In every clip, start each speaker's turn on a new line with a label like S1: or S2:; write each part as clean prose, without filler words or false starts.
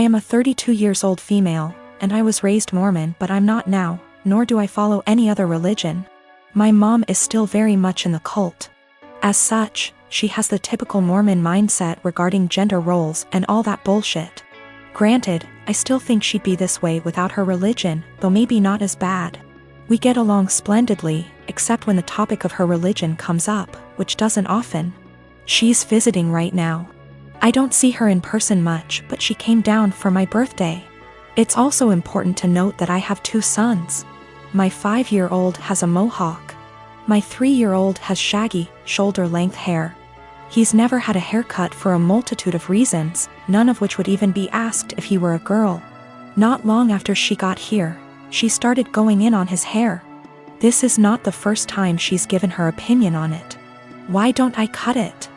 S1: I am a 32 years old female, and I was raised Mormon, but I'm not now, nor do I follow any other religion. My mom is still very much in the cult. As such, she has the typical Mormon mindset regarding gender roles and all that bullshit. Granted, I still think she'd be this way without her religion, though maybe not as bad. We get along splendidly, except when the topic of her religion comes up, which doesn't often. She's visiting right now. I don't see her in person much, but she came down for my birthday. It's also important to note that I have 2 sons. My 5-year-old has a mohawk. My 3-year-old has shaggy, shoulder-length hair. He's never had a haircut for a multitude of reasons, none of which would even be asked if he were a girl. Not long after she got here, she started going in on his hair. This is not the first time she's given her opinion on it. Why don't I cut it?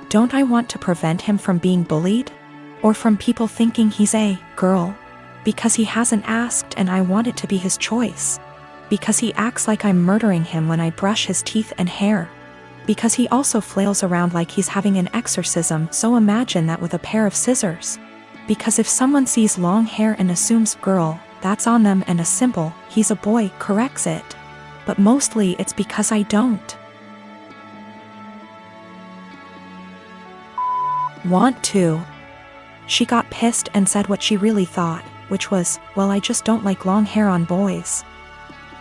S1: Don't I want to prevent him from being bullied? Or from people thinking he's a girl? Because he hasn't asked and I want it to be his choice. Because he acts like I'm murdering him when I brush his teeth and hair. Because he also flails around like he's having an exorcism, so imagine that with a pair of scissors. Because if someone sees long hair and assumes girl, that's on them, and a simple, he's a boy, corrects it. But mostly it's because I don't want to. She got pissed and said what she really thought, which was, well, I just don't like long hair on boys.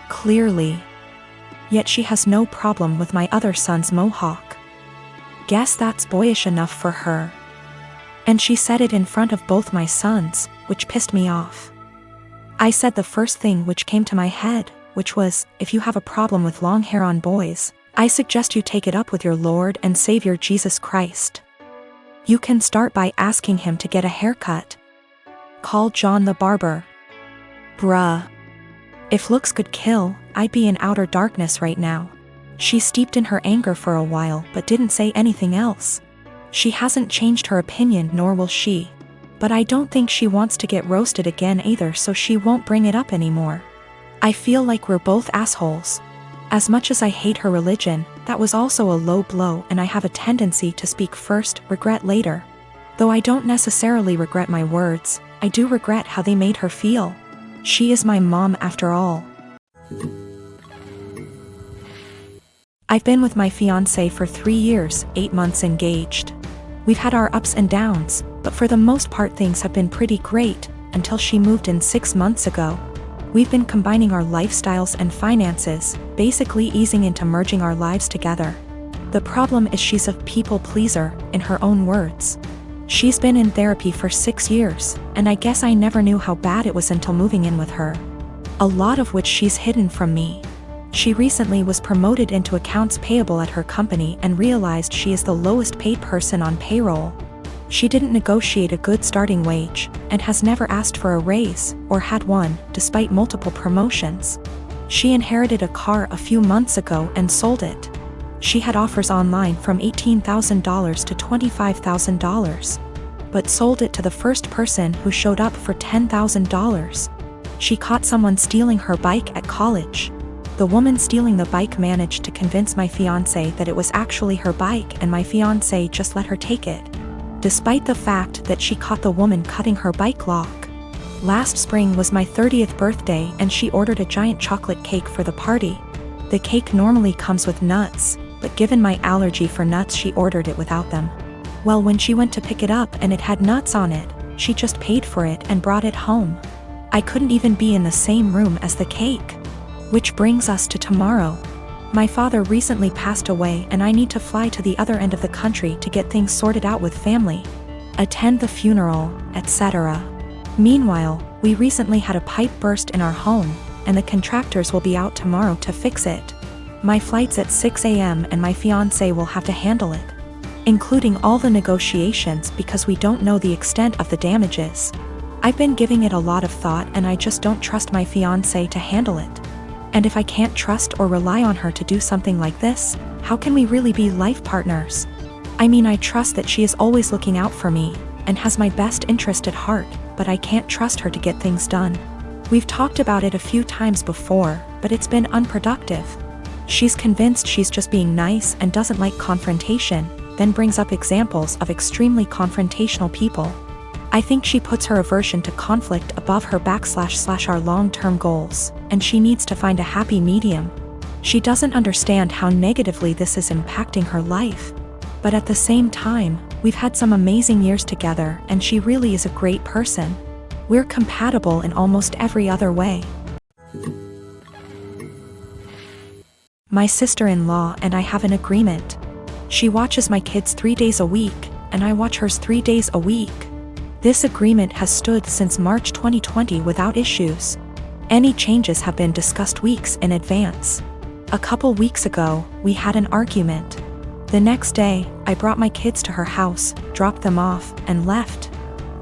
S1: Clearly. Yet she has no problem with my other son's mohawk. Guess that's boyish enough for her. And she said it in front of both my sons, which pissed me off. I said the first thing which came to my head, which was, if you have a problem with long hair on boys, I suggest you take it up with your Lord and Savior Jesus Christ. You can start by asking him to get a haircut. Call John the barber. Bruh. If looks could kill, I'd be in outer darkness right now. She steeped in her anger for a while but didn't say anything else. She hasn't changed her opinion, nor will she. But I don't think she wants to get roasted again either, so she won't bring it up anymore. I feel like we're both assholes. As much as I hate her religion, that was also a low blow, and I have a tendency to speak first, regret later. Though I don't necessarily regret my words, I do regret how they made her feel. She is my mom after all. I've been with my fiancé for 3 years, 8 months engaged. We've had our ups and downs, but for the most part things have been pretty great, until she moved in 6 months ago. We've been combining our lifestyles and finances, basically easing into merging our lives together. The problem is she's a people pleaser, in her own words. She's been in therapy for 6 years, and I guess I never knew how bad it was until moving in with her. A lot of which she's hidden from me. She recently was promoted into accounts payable at her company and realized she is the lowest paid person on payroll. She didn't negotiate a good starting wage, and has never asked for a raise, or had one, despite multiple promotions. She inherited a car a few months ago and sold it. She had offers online from $18,000 to $25,000. But sold it to the first person who showed up for $10,000. She caught someone stealing her bike at college. The woman stealing the bike managed to convince my fiancé that it was actually her bike, and my fiancé just let her take it. Despite the fact that she caught the woman cutting her bike lock. Last spring was my 30th birthday and she ordered a giant chocolate cake for the party. The cake normally comes with nuts, but given my allergy for nuts she ordered it without them. Well, when she went to pick it up and it had nuts on it, she just paid for it and brought it home. I couldn't even be in the same room as the cake. Which brings us to tomorrow. My father recently passed away and I need to fly to the other end of the country to get things sorted out with family. Attend the funeral, etc. Meanwhile, we recently had a pipe burst in our home, and the contractors will be out tomorrow to fix it. My flight's at 6 a.m. and my fiancé will have to handle it. Including all the negotiations because we don't know the extent of the damages. I've been giving it a lot of thought and I just don't trust my fiancé to handle it. And if I can't trust or rely on her to do something like this, how can we really be life partners? I mean, I trust that she is always looking out for me, and has my best interest at heart, but I can't trust her to get things done. We've talked about it a few times before, but it's been unproductive. She's convinced she's just being nice and doesn't like confrontation, then brings up examples of extremely confrontational people. I think she puts her aversion to conflict above her / our long-term goals, and she needs to find a happy medium. She doesn't understand how negatively this is impacting her life. But at the same time, we've had some amazing years together and she really is a great person. We're compatible in almost every other way. My sister-in-law and I have an agreement. She watches my kids 3 days a week, and I watch hers 3 days a week. This agreement has stood since March 2020 without issues. Any changes have been discussed weeks in advance. A couple weeks ago, we had an argument. The next day, I brought my kids to her house, dropped them off, and left.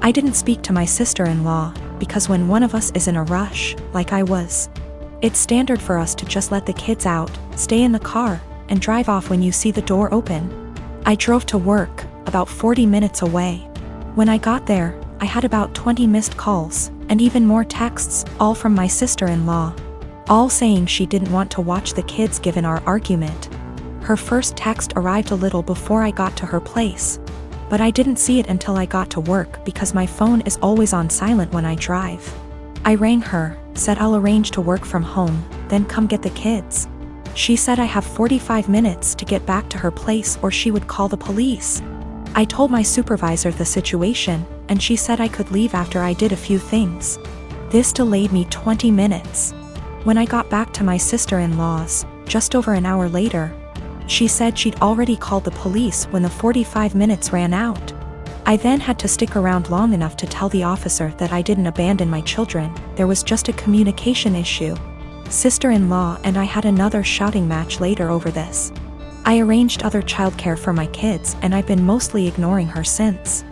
S1: I didn't speak to my sister-in-law, because when one of us is in a rush, like I was, it's standard for us to just let the kids out, stay in the car, and drive off when you see the door open. I drove to work, about 40 minutes away. When I got there, I had about 20 missed calls, and even more texts, all from my sister-in-law, all saying she didn't want to watch the kids given our argument. Her first text arrived a little before I got to her place, but I didn't see it until I got to work because my phone is always on silent when I drive. I rang her, said I'll arrange to work from home, then come get the kids. She said I have 45 minutes to get back to her place or she would call the police. I told my supervisor the situation, and she said I could leave after I did a few things. This delayed me 20 minutes. When I got back to my sister-in-law's, just over an hour later, she said she'd already called the police when the 45 minutes ran out. I then had to stick around long enough to tell the officer that I didn't abandon my children, there was just a communication issue. Sister-in-law and I had another shouting match later over this. I arranged other childcare for my kids and I've been mostly ignoring her since.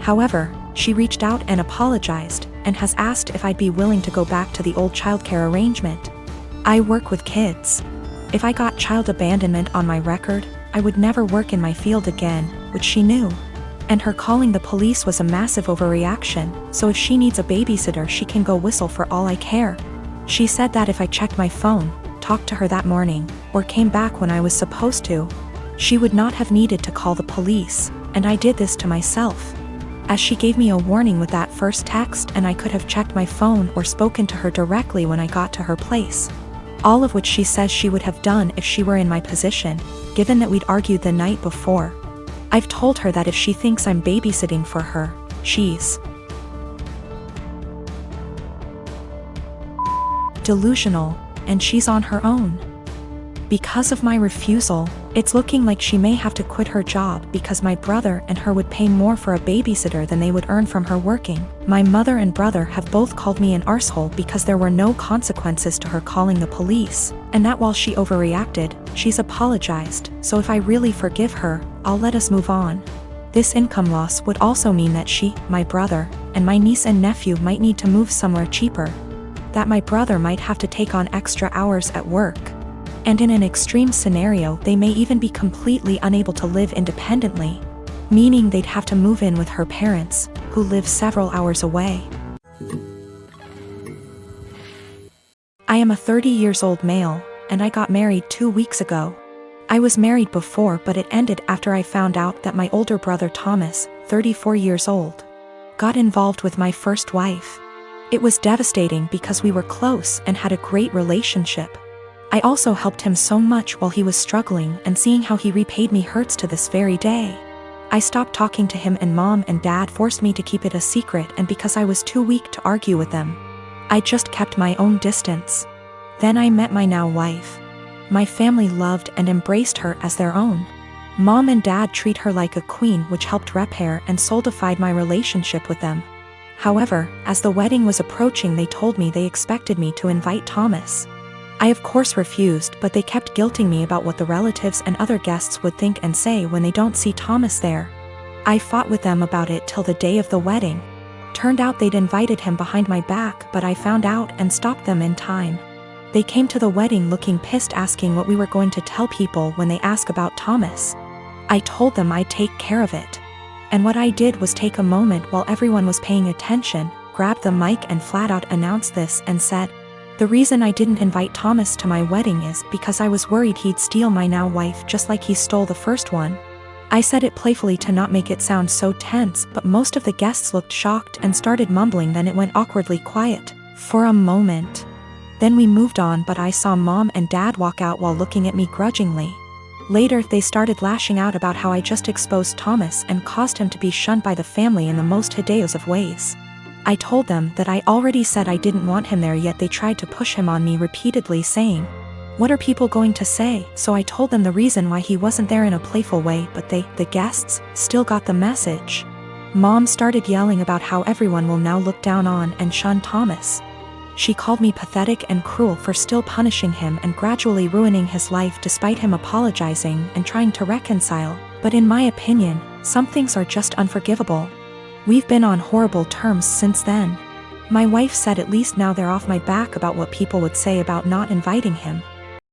S1: However, she reached out and apologized, and has asked if I'd be willing to go back to the old childcare arrangement. I work with kids. If I got child abandonment on my record, I would never work in my field again, which she knew. And her calling the police was a massive overreaction, so if she needs a babysitter she can go whistle for all I care. She said that if I checked my phone, talked to her that morning, or came back when I was supposed to, she would not have needed to call the police, and I did this to myself. As she gave me a warning with that first text, and I could have checked my phone or spoken to her directly when I got to her place. All of which she says she would have done if she were in my position, given that we'd argued the night before. I've told her that if she thinks I'm babysitting for her, she's delusional, and she's on her own. Because of my refusal, it's looking like she may have to quit her job because my brother and her would pay more for a babysitter than they would earn from her working. My mother and brother have both called me an arsehole because there were no consequences to her calling the police, and that while she overreacted, she's apologized, so if I really forgive her, I'll let us move on. This income loss would also mean that she, my brother, and my niece and nephew might need to move somewhere cheaper. That my brother might have to take on extra hours at work. And in an extreme scenario they may even be completely unable to live independently, meaning they'd have to move in with her parents, who live several hours away. I am a 30-year-old male, and I got married 2 weeks ago. I was married before but it ended after I found out that my older brother Thomas, 34 years old, got involved with my first wife. It was devastating because we were close and had a great relationship. I also helped him so much while he was struggling, and seeing how he repaid me hurts to this very day. I stopped talking to him and Mom and Dad forced me to keep it a secret, and because I was too weak to argue with them, I just kept my own distance. Then I met my now wife. My family loved and embraced her as their own. Mom and Dad treat her like a queen, which helped repair and solidified my relationship with them. However, as the wedding was approaching they told me they expected me to invite Thomas. I of course refused, but they kept guilting me about what the relatives and other guests would think and say when they don't see Thomas there. I fought with them about it till the day of the wedding. Turned out they'd invited him behind my back, but I found out and stopped them in time. They came to the wedding looking pissed, asking what we were going to tell people when they ask about Thomas. I told them I'd take care of it. And what I did was take a moment while everyone was paying attention, grabbed the mic and flat out announced this and said, "The reason I didn't invite Thomas to my wedding is because I was worried he'd steal my now wife just like he stole the first one." I said it playfully to not make it sound so tense, but most of the guests looked shocked and started mumbling. Then it went awkwardly quiet for a moment. Then we moved on, but I saw Mom and Dad walk out while looking at me grudgingly. Later, they started lashing out about how I just exposed Thomas and caused him to be shunned by the family in the most hideous of ways. I told them that I already said I didn't want him there, yet they tried to push him on me repeatedly, saying, "What are people going to say?" So I told them the reason why he wasn't there in a playful way, but they, the guests, still got the message. Mom started yelling about how everyone will now look down on and shun Thomas. She called me pathetic and cruel for still punishing him and gradually ruining his life despite him apologizing and trying to reconcile. But in my opinion, some things are just unforgivable. We've been on horrible terms since then. My wife said at least now they're off my back about what people would say about not inviting him.